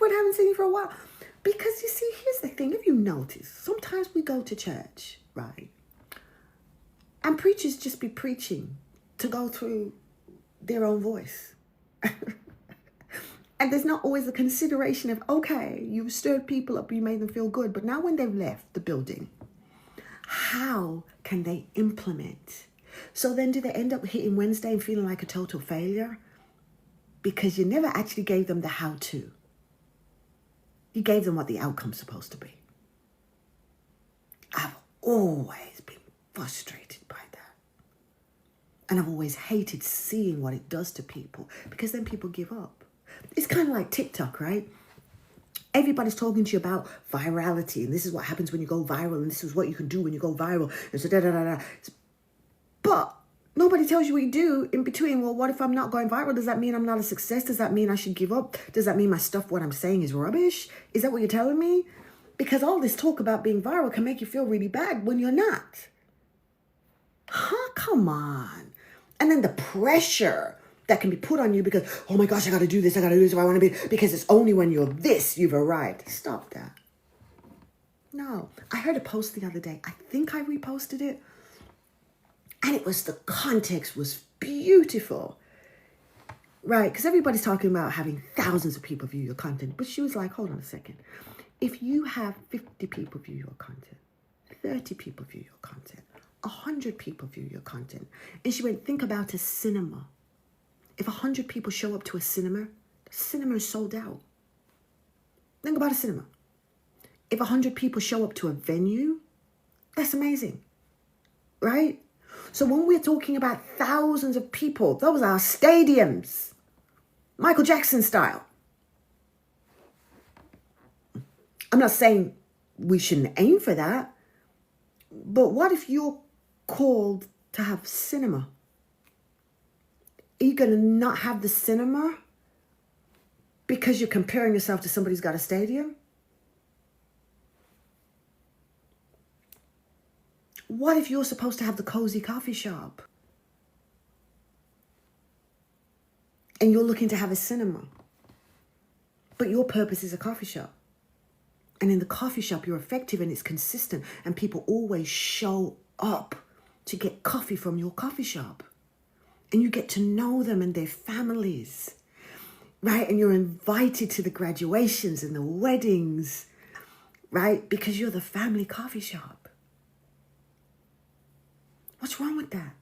everyone, haven't seen you for a while. Because you see, here's the thing. If you notice, sometimes we go to church, right? And preachers just be preaching to go through their own voice. And there's not always the consideration of, okay, you've stirred people up, you made them feel good. But now when they've left the building, how can they implement? So then do they end up hitting Wednesday and feeling like a total failure? Because you never actually gave them the how-to. You gave them what the outcome's supposed to be. I've always been frustrated by that. And I've always hated seeing what it does to people, because then people give up. It's kind of like TikTok, right? Everybody's talking to you about virality, and this is what happens when you go viral, and this is what you can do when you go viral, and so da-da-da-da. But nobody tells you what you do in between. Well, what if I'm not going viral? Does that mean I'm not a success? Does that mean I should give up? Does that mean my stuff, what I'm saying, is rubbish? Is that what you're telling me? Because all this talk about being viral can make you feel really bad when you're not. Huh? Come on. And then the pressure that can be put on you because, oh my gosh, I got to do this if I want to be, because it's only when you're this, you've arrived. Stop that. No. I heard a post the other day. I think I reposted it. And it was, the context was beautiful. Right? Because everybody's talking about having thousands of people view your content. But she was like, hold on a second. If you have 50 people view your content, 30 people view your content, 100 people view your content. And she went, think about a cinema. If 100 people show up to a cinema, the cinema is sold out. Think about a cinema. If 100 people show up to a venue, that's amazing. Right? So when we're talking about thousands of people, those are stadiums. Michael Jackson style. I'm not saying we shouldn't aim for that. But what if you're called to have cinema? Are you going to not have the cinema because you're comparing yourself to somebody who's got a stadium? What if you're supposed to have the cozy coffee shop and you're looking to have a cinema, but your purpose is a coffee shop? And in the coffee shop, you're effective and it's consistent and people always show up to get coffee from your coffee shop. And you get to know them and their families, right? And you're invited to the graduations and the weddings, right? Because you're the family coffee shop. What's wrong with that?